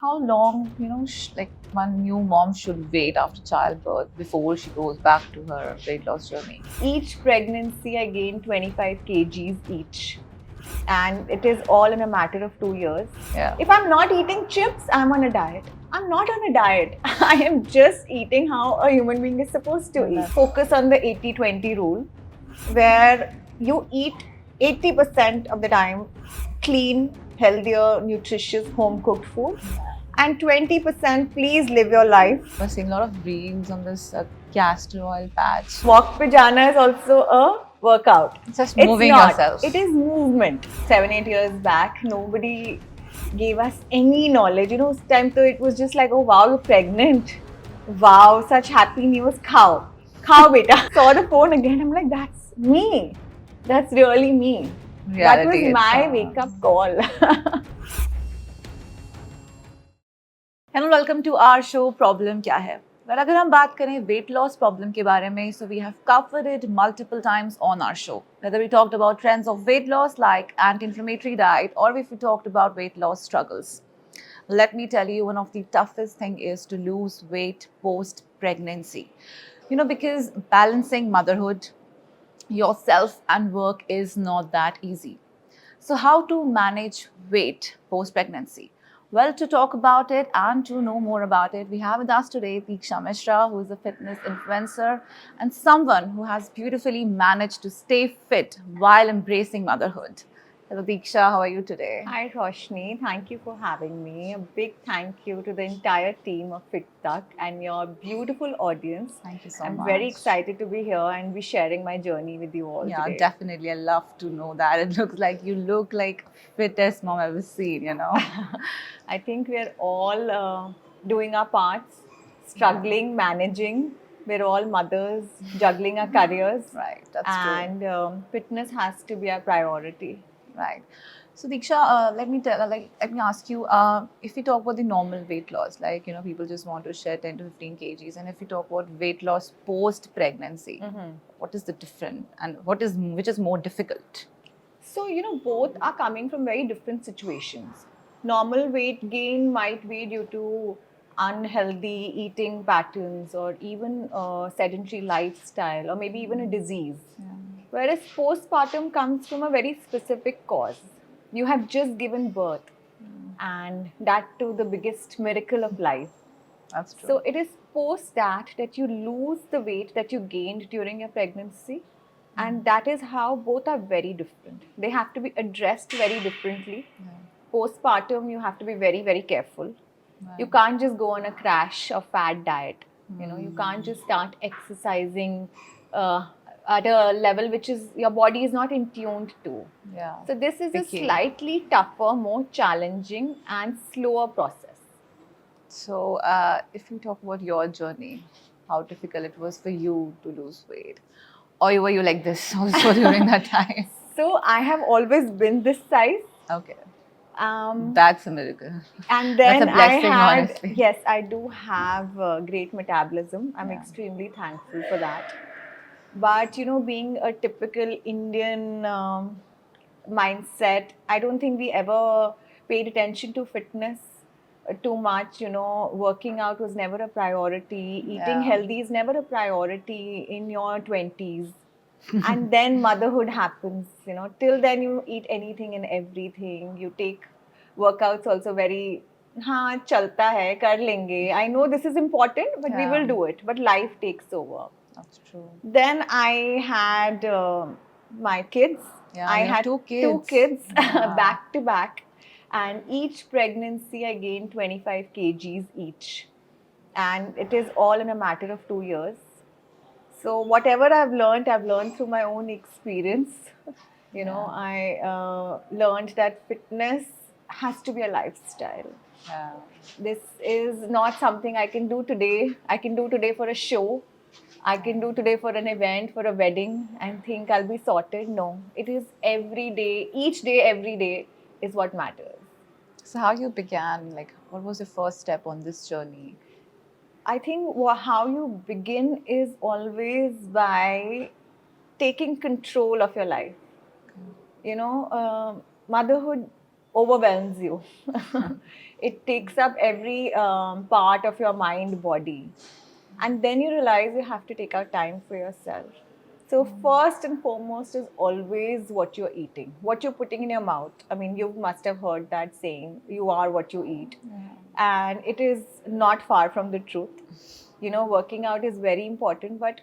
How long, like one new mom should wait after childbirth before she goes back to her weight loss journey? Each pregnancy, I gained 25 kgs each. And it is all in a matter of 2 years. Yeah. If I'm not eating chips, I'm on a diet. I'm not on a diet. I am just eating how a human being is supposed to eat. Focus on the 80-20 rule, where you eat 80% of the time clean, healthier, nutritious, home cooked food, and 20% please live your life. I've seen a lot of reels on this castor oil patch. Walk pajana is also a workout. It's just It's moving not. yourself. It is movement. 7-8 years back, nobody gave us any knowledge. This time so it was just like, oh wow, you're pregnant. Wow, such happy news. Khao. Khao beta. Saw the phone again. I'm like, that's me. That's really me. That was Reality, my wake up call. Hello, welcome to our show Problem क्या है? Well, अगर हम बात करें weight loss problem के बारे में, so we have covered it multiple times on our show. Whether we talked about trends of weight loss like anti-inflammatory diet, or if we talked about weight loss struggles. Let me tell you, one of the toughest thing is to lose weight post pregnancy. Because balancing motherhood, yourself and work is not that easy. So, how to manage weight post pregnancy? Well, to talk about it and to know more about it, we have with us today Diksha Mishra, who is a fitness influencer and someone who has beautifully managed to stay fit while embracing motherhood. Hello, Diksha, how are you today? Hi, Roshni. Thank you for having me. A big thank you to the entire team of FitTuck and your beautiful audience. Thank you so I'm much. very excited to be here and be sharing my journey with you all Yeah, today. definitely. I love to know that. It looks like you look like fittest mom I've ever seen. I think we're all doing our parts, struggling, managing. We're all mothers, juggling our careers. Right, that's true. And fitness has to be our priority. Right. So Diksha, let me ask you, if we talk about the normal weight loss, like people just want to shed 10 to 15 kgs, and if we talk about weight loss post pregnancy, what is the different and which is more difficult? So, both are coming from very different situations. Normal weight gain might be due to unhealthy eating patterns or even a sedentary lifestyle or maybe even a disease. Whereas postpartum comes from a very specific cause. You have just given birth, and that too the biggest miracle of life. That's true. So it is post that you lose the weight that you gained during your pregnancy. And that is how both are very different. They have to be addressed very differently. Postpartum, you have to be very, very careful. You can't just go on a crash or fad diet. You can't just start exercising at a level which is your body is not in tuned to. Yeah. So this is a Picky. slightly tougher, more challenging and slower process. So, if you talk about your journey, how difficult it was for you to lose weight, or were you like this also during that time? So I have always been this size. Okay, Um, that's a miracle. and then That's a blessing, I had, honestly. yes, I do have great metabolism. I'm Yeah. extremely thankful for that. But, being a typical Indian mindset, I don't think we ever paid attention to fitness too much. Working out was never a priority. Eating Yeah. healthy is never a priority in your 20s. And then motherhood happens. Till then you eat anything and everything. You take workouts also very, हाँ चलता है कर लेंगे. I know this is important, but we Yeah. will do it. But life takes over. That's true. Then I had my kids. Yeah, I you have had two two kids. kids Yeah. back to back. And each pregnancy I gained 25 kgs each. And it is all in a matter of 2 years. So whatever I've learned through my own experience. I learned that fitness has to be a lifestyle. Yeah. This is not something I can do today. I can do today for a show. I can do today for an event, for a wedding, and think I'll be sorted. No, it is every day, every day is what matters. So, how you began? Like, what was your first step on this journey? I think how you begin is always by taking control of your life. Motherhood overwhelms you. It takes up every part of your mind, body. And then you realize you have to take out time for yourself. So, first and foremost is always what you're eating, what you're putting in your mouth. I mean, you must have heard that saying, you are what you eat. And it is not far from the truth. You know, working out is very important, but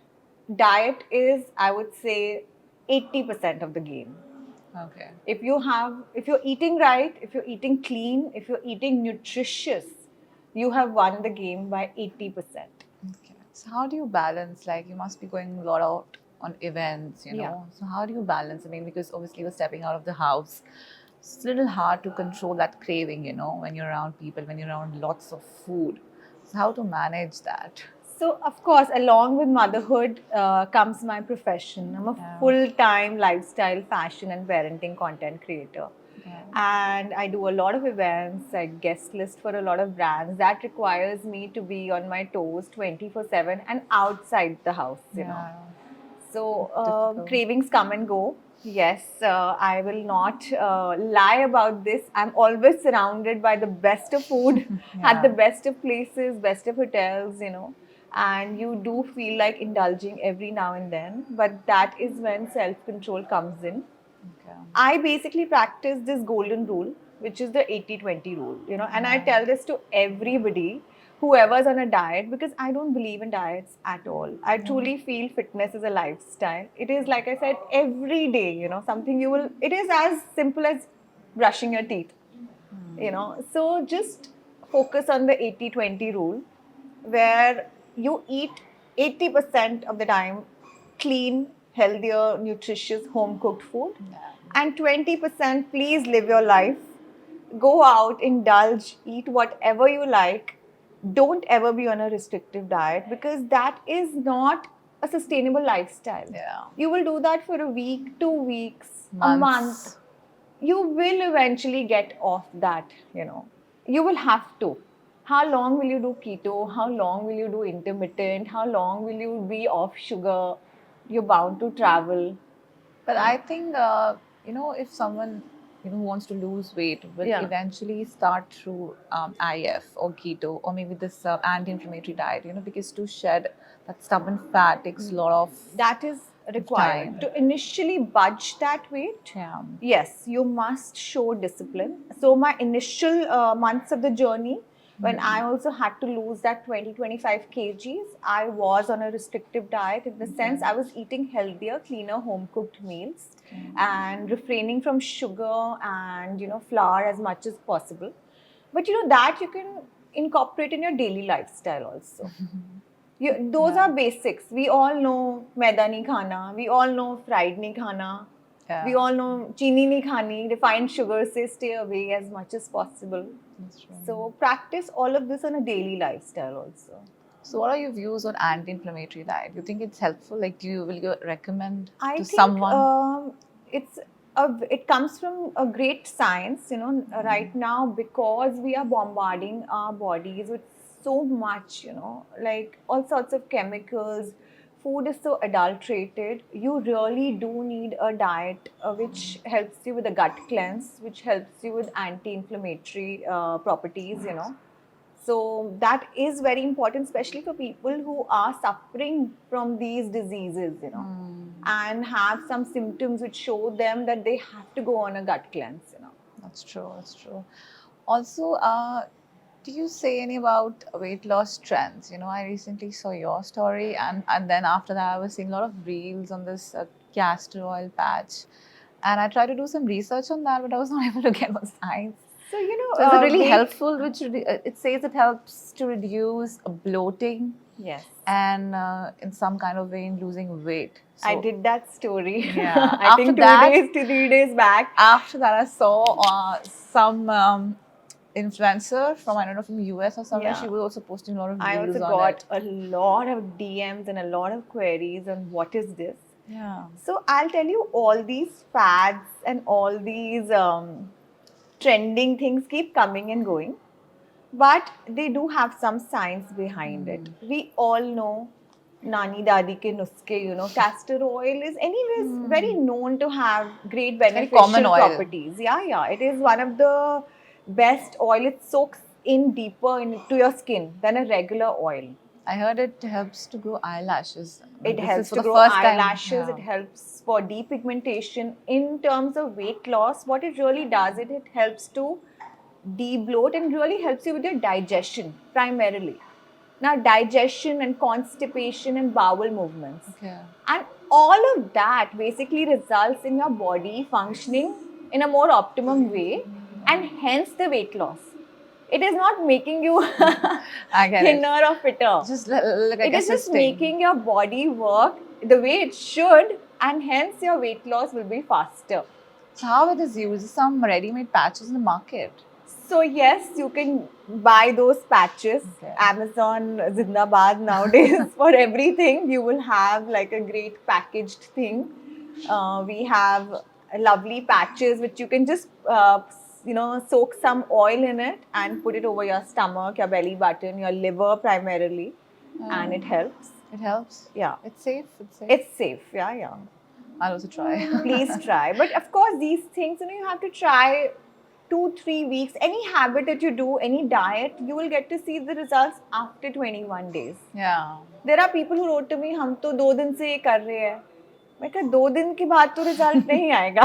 diet is, I would say, 80% of the game. Okay. If you're eating right, if you're eating clean, if you're eating nutritious, you have won the game by 80%. Okay. So how do you balance? Like, you must be going a lot out on events, you know. Yeah. So how do you balance? I mean, because obviously you're stepping out of the house. It's a little hard to control that craving, you know, when you're around people, when you're around lots of food. So how to manage that? So, of course, along with motherhood comes my profession. I'm a Yeah. full-time lifestyle, fashion, and parenting content creator. Yeah. And I do a lot of events. I guest list for a lot of brands. That requires me to be on my toes 24/7 and outside the house, you know. So, Difficult. cravings come and go. Yes, I will not lie about this. I'm always surrounded by the best of food at the Yeah. best of places, best of hotels, you know. And you do feel like indulging every now and then, but that is when self control comes in. Okay. I basically practice this golden rule, which is the 80-20 rule, you know, and I tell this to everybody, whoever's on a diet, because I don't believe in diets at all. I truly feel fitness is a lifestyle. It is, like I said, every day, you know, something you will, it is as simple as brushing your teeth, you know. So just focus on the 80-20 rule, where you eat 80% of the time clean, healthier, nutritious, home cooked food, and 20% please live your life. Go out, indulge, eat whatever you like. Don't ever be on a restrictive diet, because that is not a sustainable lifestyle. Yeah. You will do that for a week, 2 weeks, a month. Months. You will eventually get off that, you know. You will have to. How long will you do keto? How long will you do intermittent? How long will you be off sugar? You're bound to travel. But I think, you know, if someone, you know, who wants to lose weight will Yeah. eventually start through IF or keto or maybe this anti-inflammatory diet, you know, because to shed that stubborn fat takes a lot of That is required. time. To initially budge that weight, Yeah. yes, you must show discipline. So, my initial months of the journey, when I also had to lose that 20-25 kgs, I was on a restrictive diet, in the sense I was eating healthier, cleaner, home cooked meals and refraining from sugar and, you know, flour as much as possible. But, you know, that you can incorporate in your daily lifestyle also. Those are basics. We all know maida nahi khana. We all know fried nahi khana. Yeah. We all know chini nahi khani. Refined sugar, say stay away as much as possible. That's true. So practice all of this on a daily lifestyle also. So what are your views on anti-inflammatory diet? You think it's helpful? Like, will you recommend I to think someone? it comes from a great science, you know, right now, because we are bombarding our bodies with so much, you know, like all sorts of chemicals. Food is so adulterated. You really do need a diet which helps you with a gut cleanse, which helps you with anti-inflammatory properties, you know. So that is very important, especially for people who are suffering from these diseases, you know, and have some symptoms which show them that they have to go on a gut cleanse, you know. That's true. That's true. Also, do you say any about weight loss trends? You know, I recently saw your story, and then after that, I was seeing a lot of reels on this castor oil patch, and I tried to do some research on that, but I was not able to get on science. So, you know, So is it really weight- helpful? Which it says it helps to reduce bloating Yes. and in some kind of way in losing weight. So, I did that story. Yeah. I After think that- 3 days back. After that, I saw some influencer from, I don't know, from US or somewhere. Yeah. She was also posting a lot of I reels also on got it. a lot of DMs and a lot of queries on what is this. Yeah. So I'll tell you, all these fads and all these trending things keep coming and going, but they do have some science behind it. We all know Nani Dadi ke nuske, you know, castor oil is anyways very known to have great Very beneficial common oil. properties. Yeah, yeah. It is one of the best oil. It soaks in deeper into your skin than a regular oil. I heard it helps to grow eyelashes. It This helps is for to the grow first time. eyelashes. It helps for depigmentation. In terms of weight loss, what it really does, it helps to de-bloat and really helps you with your digestion primarily. Now, digestion and constipation and bowel movements. Okay. And all of that basically results in your body functioning in a more optimum way and hence the weight loss. It is not making you I get it. thinner or fitter. Just like It is just assisting. making your body work the way it should, and hence your weight loss will be faster. So how it is used? Some ready-made patches in the market. So yes, you can buy those patches. Okay. Amazon Zindabad nowadays for everything. You will have like a great packaged thing. We have lovely patches which you can just soak some oil in it and put it over your stomach, your belly button, your liver primarily, and it helps. It helps. Yeah, It's safe. It's safe. it's safe. Yeah. I'll also try. Please try. But of course, these things, you have to try 2-3 weeks. Any habit that you do, any diet, you will get to see the results after 21 days. Yeah. There are people who wrote to me, हम तो 2 दिन से ये कर रहे हैं. मैं कहा 2 दिन के बाद तो result नहीं आएगा.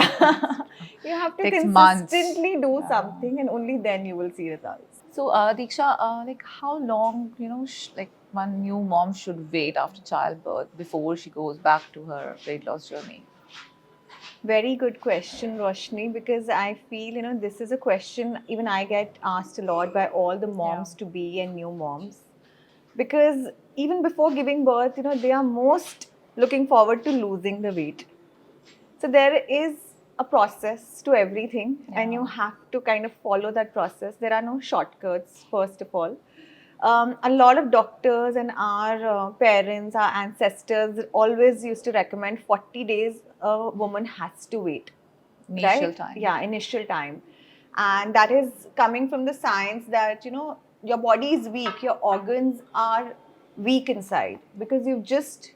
You have to Takes months. consistently do something and only then you will see results. So, Diksha, like how long, like one new mom should wait after childbirth before she goes back to her weight loss journey? Very good question, Roshni, because I feel, this is a question even I get asked a lot by all the moms to be and new moms. Because even before giving birth, they are most looking forward to losing the weight. So there is a process to everything, and you have to kind of follow that process. There are no shortcuts, first of all. A lot of doctors and our parents, our ancestors always used to recommend 40 days a woman has to wait. Initial time. Yeah, initial time. And that is coming from the science that, your body is weak, your organs are weak inside because you've just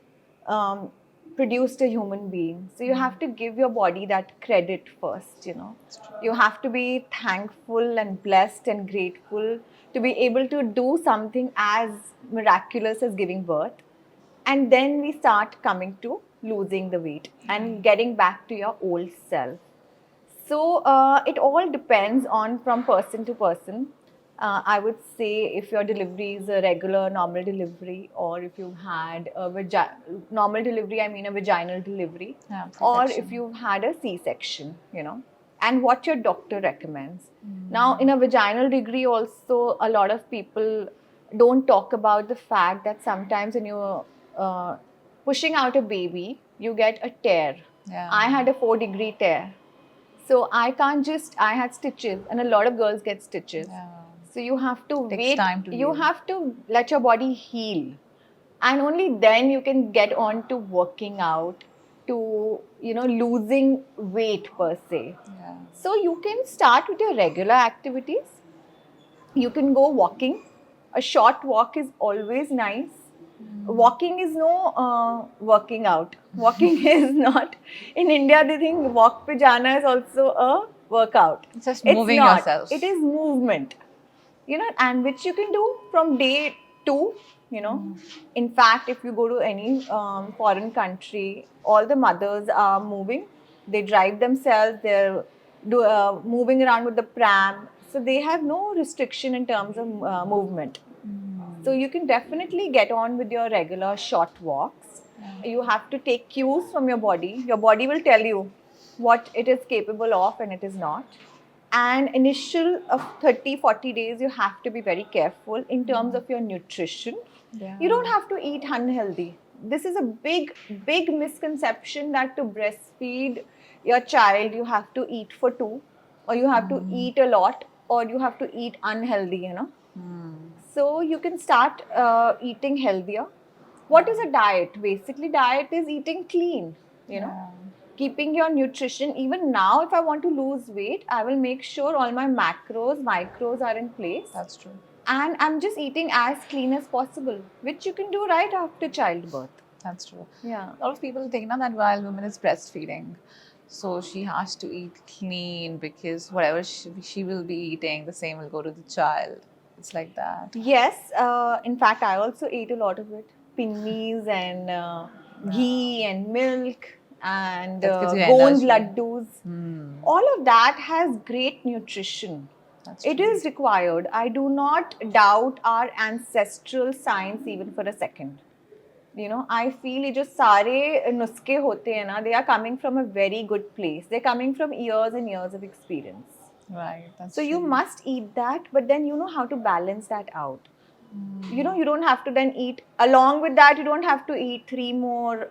produced a human being. So you have to give your body that credit first, You have to be thankful and blessed and grateful to be able to do something as miraculous as giving birth. And then we start coming to losing the weight and getting back to your old self. So it all depends on from person to person. I would say if your delivery is a regular normal delivery, or if you've had a normal delivery, I mean a vaginal delivery, or if you've had a C-section, and what your doctor recommends. Now, in a vaginal degree also, a lot of people don't talk about the fact that sometimes when you're pushing out a baby, you get a tear. Yeah. I had a 4-degree tear. So I had stitches, and a lot of girls get stitches. Yeah. So you have to Takes wait. time to You heal. have to let your body heal. And only then you can get on to working out, to, losing weight per se. Yeah. So you can start with your regular activities. You can go walking. A short walk is always nice. Walking is no working out. Walking is not. In India, they think walk pe jana is also a workout. It's just It's moving not. yourself. It is movement, and which you can do from day 2. In fact, if you go to any foreign country, all the mothers are moving. They drive themselves. They're moving around with the pram. So they have no restriction in terms of movement. So you can definitely get on with your regular short walks. You have to take cues from your body. Your body will tell you what it is capable of and it is not. And initial of 30-40 days, you have to be very careful in terms of your nutrition. Yeah. You don't have to eat unhealthy. This is a big misconception that to breastfeed your child, you have to eat for 2, or you have to eat a lot, or you have to eat unhealthy, So you can start eating healthier. What is a diet? Basically, diet is eating clean, keeping your nutrition. Even now, if I want to lose weight, I will make sure all my macros, micros are in place. That's true. And I'm just eating as clean as possible, which you can do right after childbirth. That's true. Yeah. A lot of people think now that while woman is breastfeeding, so she has to eat clean because whatever she will be eating, the same will go to the child. It's like that. Yes, in fact, I also ate a lot of it. Pinnies and ghee and milk and That gives you gond energy. laddus. All of that has great nutrition. That's It true. is required. I do not doubt our ancestral science even for a second. You know, I feel ये जो सारे नुस्खे होते हैं ना, they are coming from a very good place. They're coming from years and years of experience. Right. That's So true. you must eat that, but then you know how to balance that out. You know, you don't have to then eat, along with that, you don't have to eat 3 more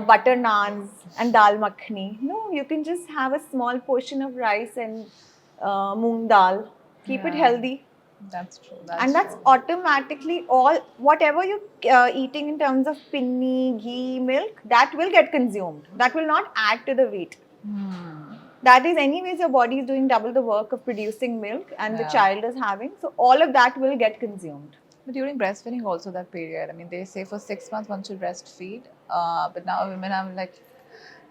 butter naans and dal makhani. No, you can just have a small portion of rice and moong dal. Keep it Yeah. healthy. That's true. And that's true. automatically all, whatever you eating in terms of pinni, ghee, milk, that will get consumed. That will not add to the weight. That is, anyways, your body is doing double the work of producing milk and the Yeah. child is having. So all of that will get consumed. But during breastfeeding, also that period. I mean, they say for 6 months one should breastfeed, but now women have like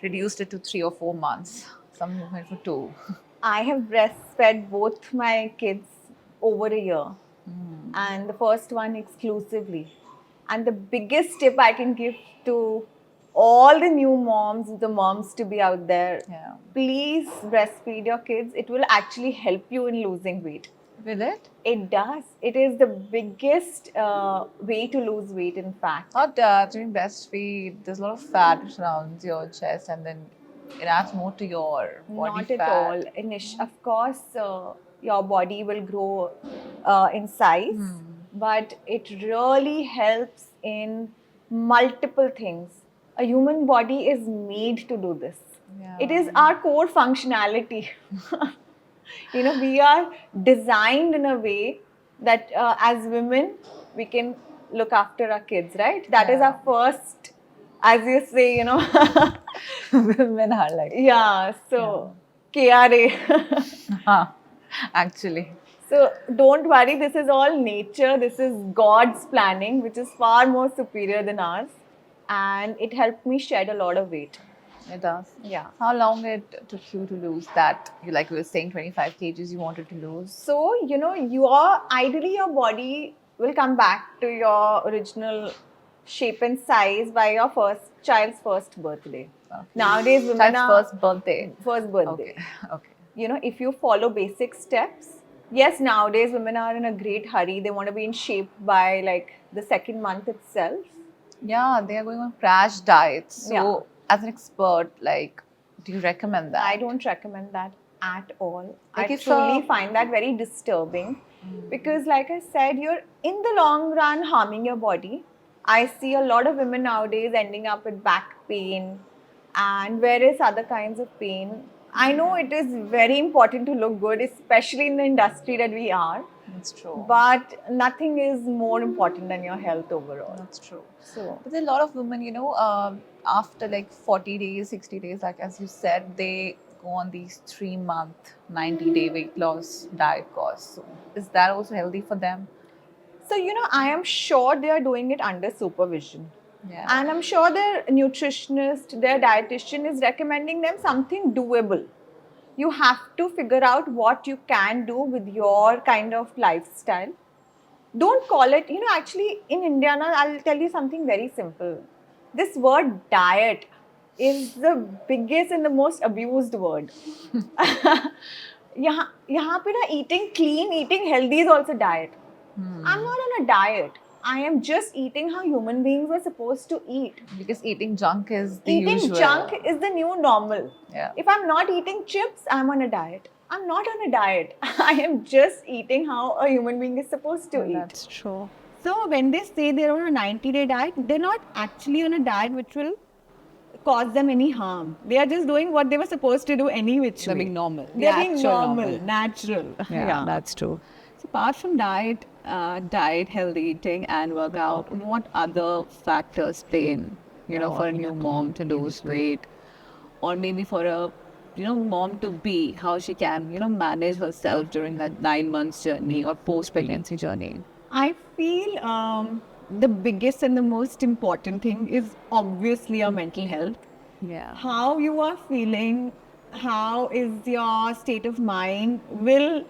reduced it to 3 or 4 months. Some women for 2. I have breastfed both my kids over a year, and the first one exclusively. And the biggest tip I can give to all the new moms, the moms to be out there, Yeah. please breastfeed your kids. It will actually help you in losing weight. Will it? It does. It is the biggest way to lose weight, in fact. Not during breastfeed. There's a lot of fat which surrounds your chest, and then it adds more to your body Not fat. at all. Of course, your body will grow in size, but it really helps in multiple things. A human body is made to do this. Yeah. It is our core functionality. You know, we are designed in a way that as women, we can look after our kids, right? That is our first, as you say, you know. Women are like. Yeah, so KRA. Huh. Actually. So don't worry, this is all nature. This is God's planning, which is far more superior than ours. And it helped me shed a lot of weight. It does. Yeah. How long it took you to lose that? You like you were saying 25 kgs you wanted to lose. So, you know, ideally your body will come back to your original shape and size by your child's first birthday. Okay. Nowadays, women Child's are first birthday. first birthday. Okay. Okay. You know, if you follow basic steps, yes, nowadays women are in a great hurry. They want to be in shape by like the second month itself. Yeah, they are going on crash diets. So, Yeah. as an expert, like, do you recommend that? I don't recommend that at all. Like I if, truly find that very disturbing because, like I said, you're in the long run harming your body. I see a lot of women nowadays ending up with back pain and various other kinds of pain. I know it is very important to look good, especially in the industry that we are, That's true. but nothing is more important than your health overall. That's true. So, But there are a lot of women, you know, after like 40 days, 60 days, like as you said, they go on these 3-month, 90-day weight loss diet course. So, is that also healthy for them? so you know, I am sure they are doing it under supervision. Yeah. And I'm sure their nutritionist, their dietitian is recommending them something doable. You have to figure out what you can do with your kind of lifestyle. Don't call it, you know, actually in India, now I'll tell you something very simple. This word diet is the biggest and the most abused word. यहाँ पे ना eating clean, eating healthy is also diet. I'm not on a diet. I am just eating how human beings were supposed to eat. Because eating junk is the Eating usual. junk is the new normal. Yeah. If I'm not eating chips, I'm on a diet. I'm not on a diet. I am just eating how a human being is supposed to eat. That's true. So when they say they're on a 90-day diet, they're not actually on a diet which will cause them any harm. They are just doing what they were supposed to do any which They're way. being normal. They're The being actual normal, natural. Yeah, that's true. So apart from diet, healthy eating, and workout, what other factors play in, for a new mom to lose weight, or maybe for a, mom to be, how she can, manage herself during that 9 months journey or post-pregnancy journey? I feel the biggest and the most important thing is obviously your mental health. Yeah. How you are feeling, how is your state of mind will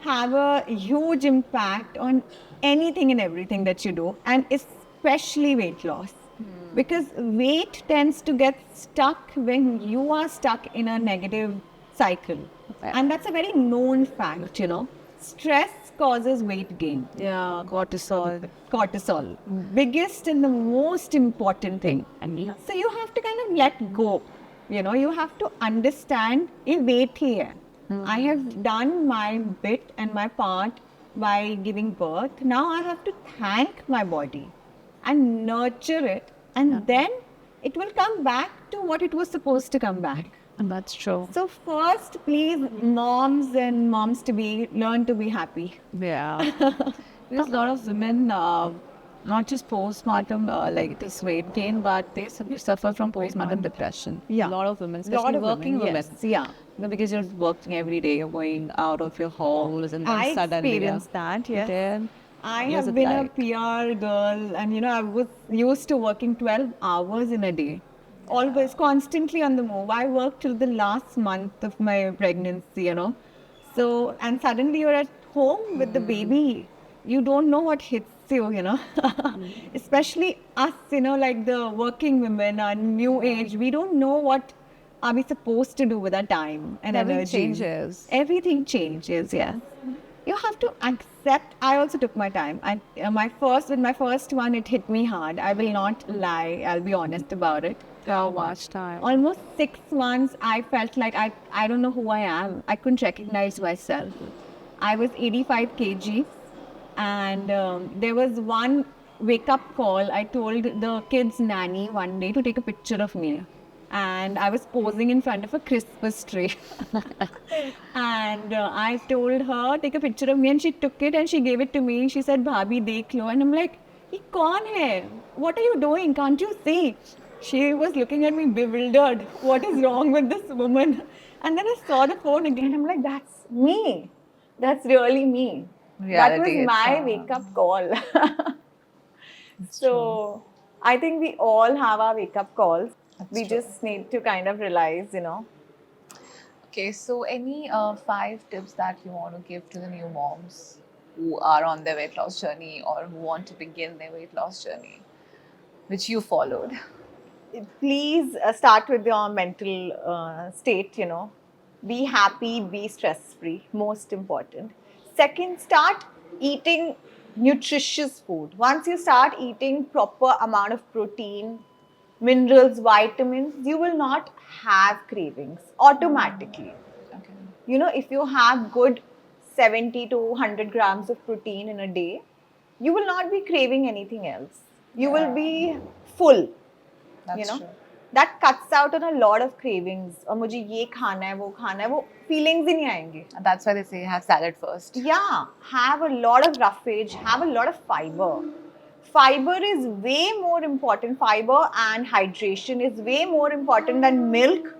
have a huge impact on anything and everything that you do, and especially weight loss. Because weight tends to get stuck when you are stuck in a negative cycle. Yeah. And that's a very known fact, you know. Stress causes weight gain. Yeah, cortisol. Cortisol, biggest and the most important thing. So you have to kind of let go. You know, you have to understand ये weight ही है. I have done my bit and my part by giving birth. Now I have to thank my body and nurture it, and then it will come back to what it was supposed to come back. And that's true. So first, please, moms and moms to be, learn to be happy. Yeah. Because a lot of women, not just postpartum, like this weight gain, but they suffer from postpartum depression. Yeah. A lot of women, Lot especially of working women, women. yes. Yeah. You know, because you're working every day, you're going out of your homes, and then I suddenly experienced that, yes. Then, I what's have it been like? a PR girl, and you know, I was used to working 12 hours in a day, always constantly on the move. I worked till the last month of my pregnancy, you know. So, and suddenly you're at home with the baby. You don't know what hits you, you know. Especially us, you know, like the working women, our new age, we don't know what are we supposed to do with our time and Everything energy. changes. Everything changes, yes. You have to accept. I also took my time. With my first one, it hit me hard. I will not lie. I'll be honest about it. How much time? Almost 6 months, I felt like I don't know who I am. I couldn't recognize myself. I was 85 kg, and there was one wake up call. I told the kid's nanny one day to take a picture of me, and I was posing in front of a Christmas tree. And I told her, take a picture of me, and she took it and she gave it to me. She said, Bhabhi, dekh lo. And I'm like, ye kaun hai? What are you doing? Can't you see? She was looking at me bewildered. What is wrong with this woman? And then I saw the phone again. I'm like, that's me. That's really me. That was Reality, my it's, wake up call. So I think we all have our wake up calls. We true. just need to kind of realize, you know. Okay, so any 5 tips that you want to give to the new moms who are on their weight loss journey or who want to begin their weight loss journey, which you followed? Please start with your mental state, you know. Be happy, be stress free, most important. Second, start eating nutritious food. Once you start eating proper amount of protein, minerals, vitamins, you will not have cravings automatically. Okay. You know, if you have good 70 to 100 grams of protein in a day, you will not be craving anything else. You will be full. That's You know, true. that cuts out on a lot of cravings. और मुझे ये खाना है वो feelings ही नहीं आएंगे. And that's why they say have salad first. Yeah, have a lot of roughage, have a lot of fiber. Fiber is way more important. Fiber and hydration is way more important than milk,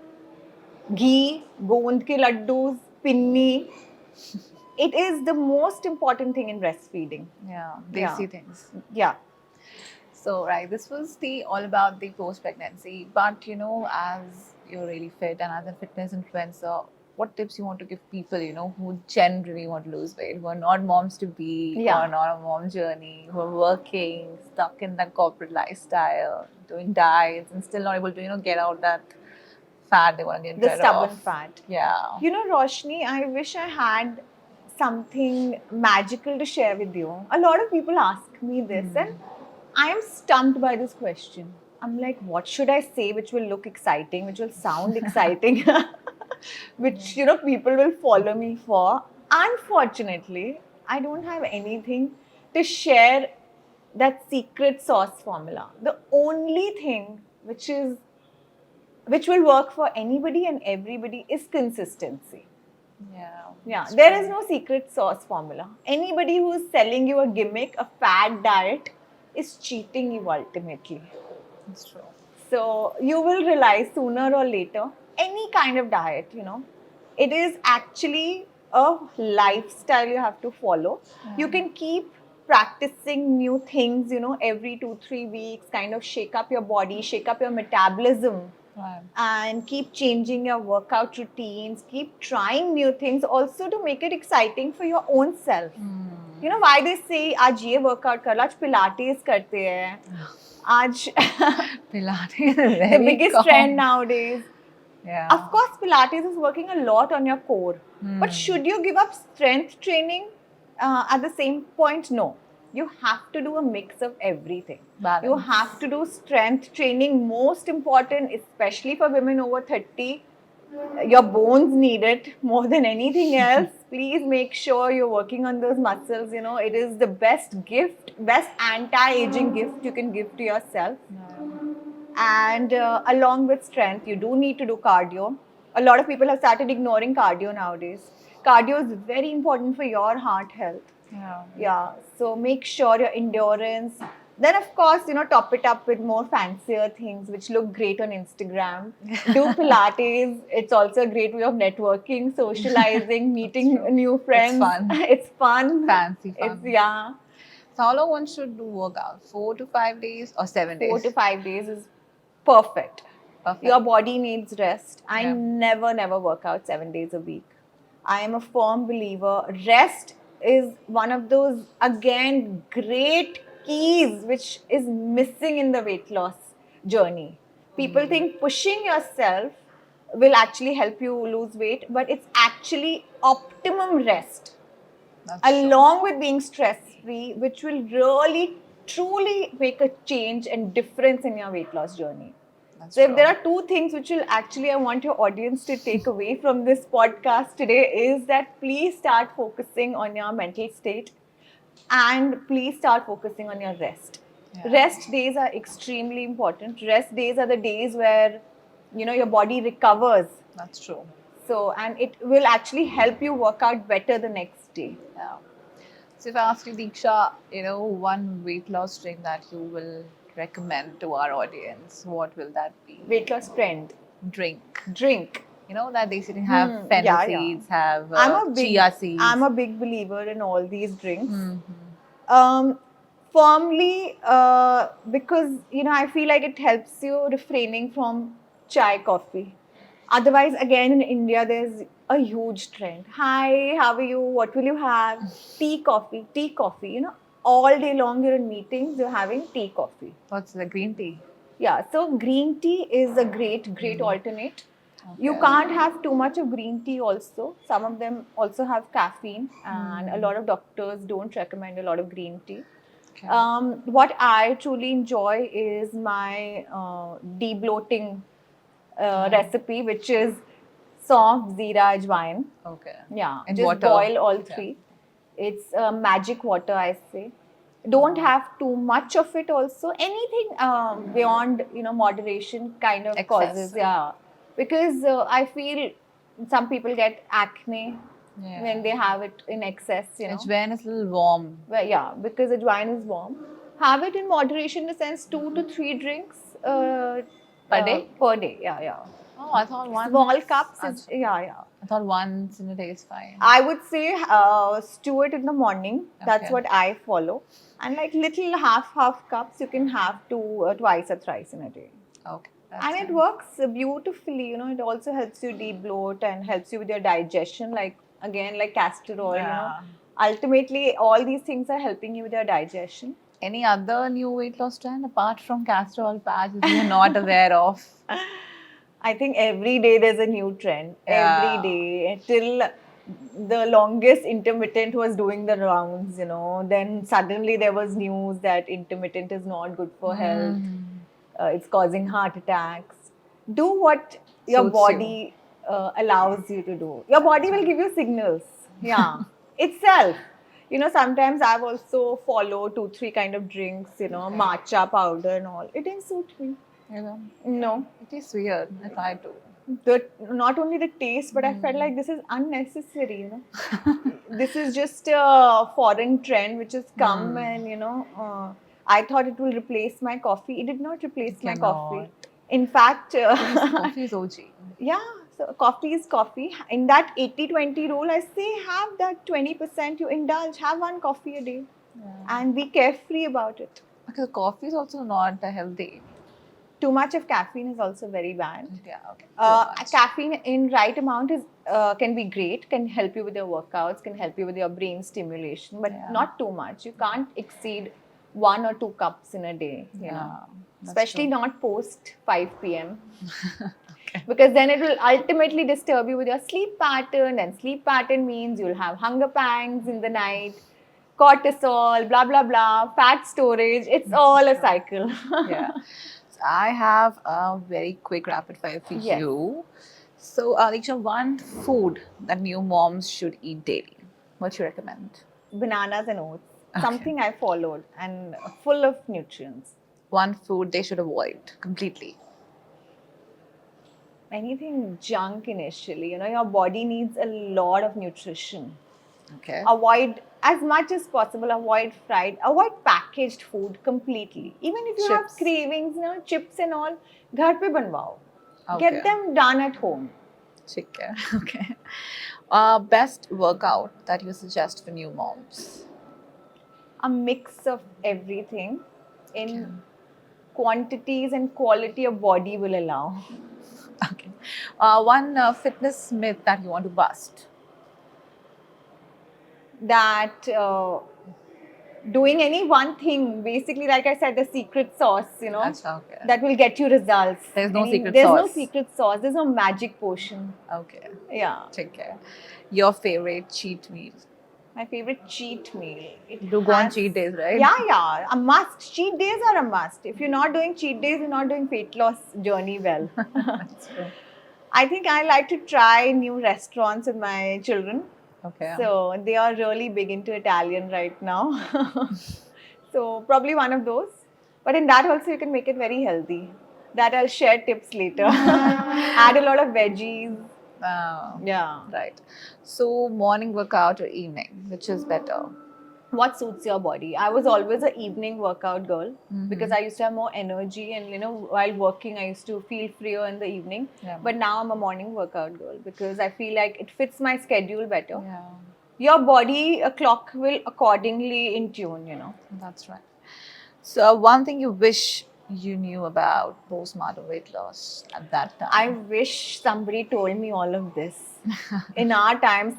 ghee, गोंद के लड्डूस, पिन्नी. It is the most important thing in breastfeeding. Yeah, Yeah. desi things. Yeah. So, right, this was all about the post-pregnancy. But, you know, as you're really fit and as a fitness influencer, what tips you want to give people, you know, who generally want to lose weight, who are not moms to be, who Yeah. are not a mom journey, who are working, stuck in that corporate lifestyle, doing diets and still not able to, you know, get out that fat they want to get The rid stubborn of. fat. Yeah. You know, Roshni, I wish I had something magical to share with you. A lot of people ask me this, and I am stumped by this question. I'm like, what should I say which will look exciting, which will sound exciting, which, you know, people will follow me for? Unfortunately, I don't have anything to share that secret sauce formula. The only thing which will work for anybody and everybody is consistency. Yeah. Yeah, that's there true. is no secret sauce formula. Anybody who is selling you a gimmick, a fad diet, is cheating you ultimately. That's true. So you will realize sooner or later, any kind of diet, you know, it is actually a lifestyle you have to follow. You can keep practicing new things, you know, every 2-3 weeks, kind of shake up your body, shake up your metabolism. Right. and keep changing your workout routines, keep trying new things also to make it exciting for your own self. You know why they say आज ये workout कर लो, आज Pilates करते हैं, आज Pilates is the very biggest common. trend nowadays. Yeah. Of course, Pilates is working a lot on your core. But Hmm. should you give up strength training at the same point? No. You have to do a mix of everything. Balance. You have to do strength training, most important, especially for women over 30. Your bones need it more than anything else. Please make sure you're working on those muscles. You know, it is the best gift, best anti-aging gift you can give to yourself. And along with strength, you do need to do cardio. A lot of people have started ignoring cardio nowadays. Cardio is very important for your heart health. Yeah. Yeah, so make sure your endurance. Then, of course, you know, top it up with more fancier things which look great on Instagram. Do Pilates. It's also a great way of networking, socializing, meeting true. new friends. fun. It's fun. Fancy fun. It's, yeah, So how long one should do workout? 4 to 5 days or 7 days? 4 to 5 days is perfect. Perfect. Your body needs rest. I Yeah. never work out 7 days a week. I am a firm believer. Rest is one of those, again, great keys which is missing in the weight loss journey. People think pushing yourself will actually help you lose weight, but it's actually optimum rest That's true. along with being stress free, which will really truly make a change and difference in your weight loss journey. That's So, if true. there are two things which will actually I want your audience to take away from this podcast today is that please start focusing on your mental state and please start focusing on your rest. Yeah. Rest days are extremely important. Rest days are the days where you know your body recovers. That's true. So, and it will actually help you work out better the next day. Yeah. So if I ask you, Deeksha, you know, one weight loss drink that you will recommend to our audience, what will that be? Weight loss trend. Drink. Drink. You know that they have Hmm, fennel yeah, yeah. seeds, have I'm chia seeds. I'm a big believer in all these drinks. Mhm. Firmly, because you know I feel like it helps you refraining from chai coffee. Otherwise, again in India, there's a huge trend. Hi, how are you? What will you have? Tea, coffee, tea, coffee. You know, all day long you're in meetings, you're having tea, coffee. What's the green tea? Yeah, so green tea is a great alternate. You Okay. can't have too much of green tea also. Some of them also have caffeine, and a lot of doctors don't recommend a lot of green tea. Okay. What I truly enjoy is my de-bloating recipe, which is soft zira ajwain. Okay. Yeah, And just water. boil all Okay. three. It's magic water, I say. Don't have too much of it. Also, anything beyond moderation kind of Excess. causes, yeah. Because I feel some people get acne Yeah. when they have it in excess. You know, Ajwain is a little warm. well, yeah, because ajwain is warm. Have it in moderation, in the sense 2 to 3 drinks Per day? Per day, yeah. Oh, I thought one. Small cups is yeah. I thought once in a day is fine. I would say stew it in the morning. That's Okay. what I follow. And like little half cups, you can have twice or thrice in a day. Okay. That's And it fine. works beautifully. You know, it also helps you de-bloat and helps you with your digestion. Like again, like castor oil. You know, Yeah. ultimately all these things are helping you with your digestion. Any other new weight loss trend apart from castor oil patches you're not aware of? I think every day there's a new trend. Yeah. Every day till the longest intermittent was doing the rounds, you know. Then suddenly there was news that intermittent is not good for health. It's causing heart attacks. Do what your Suits body allows you to do. Your body will give you signals. Yeah, itself. You know, sometimes I've also followed 2-3 kind of drinks, you know, matcha powder and all. It didn't suit me. You know, No. it is weird. I try to. Not only the taste, but I felt like this is unnecessary, you know. This is just a foreign trend which has come, and I thought it will replace my coffee. It did not replace my coffee. Cannot. In fact, Coffee is OG. yeah, so coffee is coffee. In that 80-20 rule, I say have that 20% you indulge, have one coffee a day, and be carefree about it. Because coffee is also not healthy. too much of caffeine is also very bad. Yeah, okay. Too much. Caffeine in right amount is can be great, can help you with your workouts, can help you with your brain stimulation, but Yeah. not too much. You can't exceed 1 or 2 cups in a day, you know, that's especially true. not post 5 p.m. Because then it will ultimately disturb you with your sleep pattern, and sleep pattern means you'll have hunger pangs in the night, cortisol, blah blah blah, fat storage. It's all a cycle. Yeah. So I have a very quick rapid fire for Yes. you. So, Aliksha, one food that new moms should eat daily. What you recommend? Bananas and oats. Okay. Something I followed and full of nutrients. One food they should avoid completely. Anything junk initially, you know, your body needs a lot of nutrition. Okay. Avoid as much as possible, avoid fried, avoid packaged food completely. Even if you have Chips. cravings, you know, chips and all, ghar pe banwao. Okay. Get them done at home. ठीक है. Okay. Best workout that you suggest for new moms? A mix of everything in quantities and quality your body will allow. Okay. One fitness myth that you want to bust? That doing any one thing, basically, like I said, the secret sauce, you know, Acha, okay. that will get you results. There's no secret there's sauce. no secret sauce. There's no magic potion. Okay. Yeah. ठीक है. Your favorite cheat meal? My favorite cheat meal. You do go on cheat days, right? Yeah. A must. Cheat days are a must. If you're not doing cheat days, you're not doing weight loss journey well. That's true. I think I like to try new restaurants with my children. Okay. So they are really big into Italian right now. So probably one of those. But in that also you can make it very healthy. That I'll share tips later. Add a lot of veggies. Yeah. Right. So morning workout or evening, which is better? What suits your body? I was always an evening workout girl because I used to have more energy, and you know, while working I used to feel freer in the evening. Yeah. But now I'm a morning workout girl because I feel like it fits my schedule better. Yeah, Your body clock will accordingly in tune, you know. that's right. So one thing you wish you knew about postpartum weight loss at that time? I wish somebody told me all of this. In our times,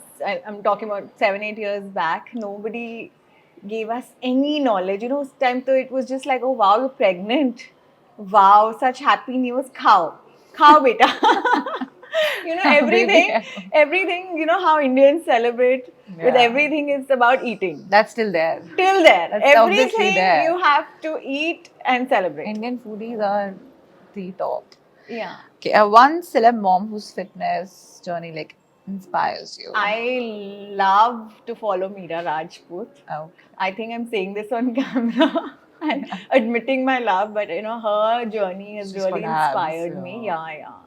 I'm talking about 7-8 years back, nobody gave us any knowledge. You know, uस time तो it was just like, oh wow, you're pregnant. Wow, such happy news. Khao beta. You know, everything, you know how Indians celebrate with Yeah. everything is about eating. That's still there. Till there. That's obviously Everything there. you have to eat and celebrate. Indian foodies are the top. Yeah. Okay, one celeb mom whose fitness journey like inspires you. I love to follow Meera Rajput. Okay. I think I'm saying this on camera and admitting my love, but you know, her journey has She's really got abs, inspired me. yeah. Yeah.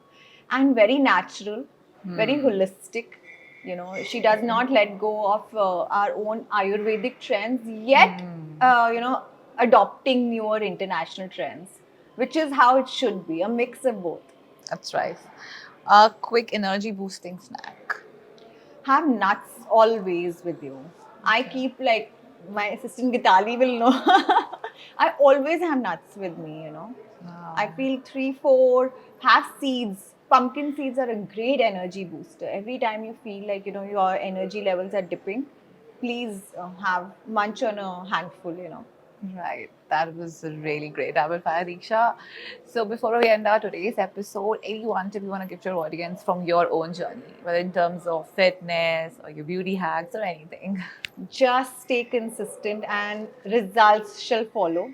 And very natural, very holistic. You know, she does not let go of our own Ayurvedic trends, yet, you know, adopting newer international trends, which is how it should be, a mix of both. That's right. A quick energy boosting snack. Have nuts always with you. I keep like my assistant Gitali will know. I always have nuts with me, you know. Wow. I feel 3-4 have seeds. Pumpkin seeds are a great energy booster. Every time you feel like you know your energy levels are dipping, please have munch on a handful, you know. Right. That was a really great rapid fire, Diksha. So before we end our today's episode, any one tip you want to give to your audience from your own journey, whether in terms of fitness or your beauty hacks or anything? Just stay consistent and results shall follow.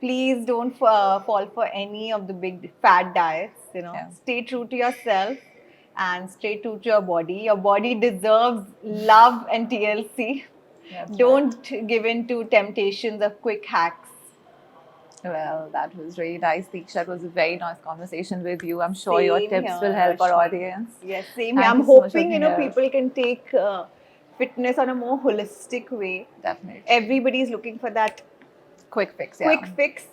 Please don't fall for any of the big fad diets, you know. Yeah. Stay true to yourself and stay true to your body. Your body deserves love and TLC. That's Don't give in to temptations of quick hacks. Well, that was really nice, Diksha. It was a very nice conversation with you. I'm sure your Same tips here, will help our Rashmi. audience. Yes, same Thank here. I'm you so much for hoping, you know, being here. people can take fitness on a more holistic way. Definitely. Everybody is looking for that Quick fix, yeah. quick fix.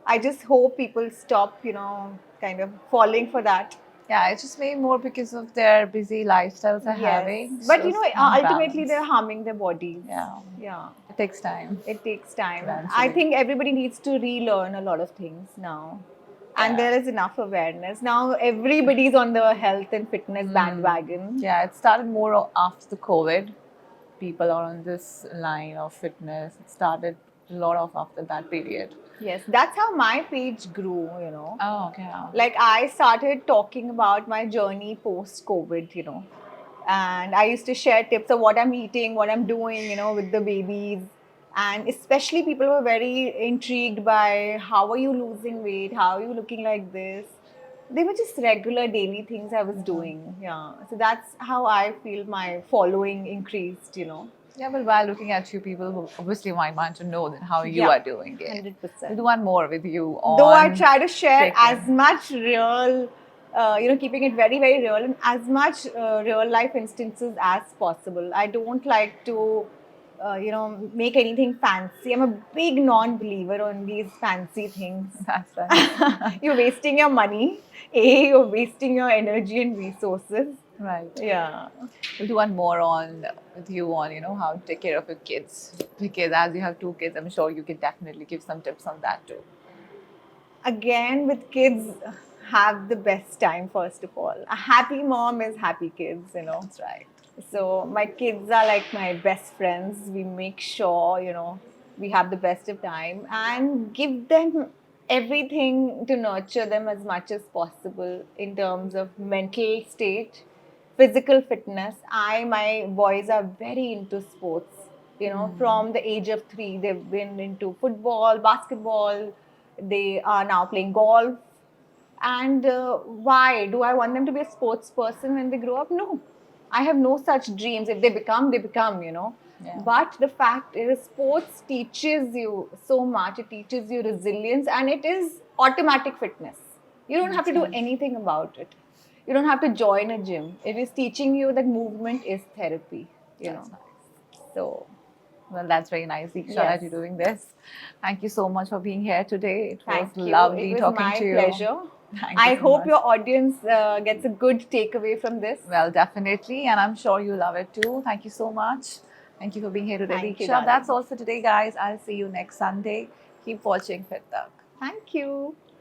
I just hope people stop, you know, kind of falling for that. Yeah, it's just maybe more because of their busy lifestyles they're having. But so you know, it's not ultimately balanced. they're harming their bodies. Yeah. Yeah. It takes time. It takes time. Eventually. I think everybody needs to relearn a lot of things now. and Yeah. there is enough awareness. Now everybody's on the health and fitness bandwagon. Yeah, it started more after the COVID. People are on this line of fitness. It started a lot of after that period. Yes, that's how my page grew, you know. Oh, okay. Like I started talking about my journey post COVID, you know, and I used to share tips of what I'm eating, what I'm doing, you know, with the babies. And especially people were very intrigued by how are you losing weight? How are you looking like this? They were just regular daily things I was doing. Yeah. So that's how I feel my following increased, you know. Yeah, but while looking at you, people who obviously might want to know that how you Yeah, are doing it. 100%. We'll do one more with you on. Though I try to share taking- as much real, you know, keeping it very, very real and as much real life instances as possible. I don't like to, you know, make anything fancy. I'm a big non-believer on these fancy things. That's right. You're wasting your money. You're wasting your energy and resources. Right. Yeah. We'll do one more on with you on, you know, how to take care of your kids. Because as you have 2 kids, I'm sure you can definitely give some tips on that too. Again, with kids, have the best time, first of all. A happy mom is happy kids, you know. That's right. So my kids are like my best friends. We make sure, you know, we have the best of time and give them everything to nurture them as much as possible in terms of mental state, physical fitness. My boys are very into sports. You know, from the age of 3, they've been into football, basketball. They are now playing golf. And why? Do I want them to be a sports person when they grow up? No. I have no such dreams. If they become, you know. Yeah. But the fact is, sports teaches you so much. It teaches you resilience and it is automatic fitness. You don't have to do anything about it. You don't have to join a gym. It is teaching you that movement is therapy, you That's know. nice. So, Well, that's very nice, Diksha, Yes. that you're doing this. Thank you so much for being here today. It thank was you. lovely It was talking my to you. pleasure. Thank I you so hope much. your audience gets a good takeaway from this. Well, definitely, and I'm sure you love it too. Thank you so much. Thank you for being here today, Thank you, Diksha. darling. That's all for today, guys. I'll see you next Sunday. Keep watching Fit Talk. Thank you.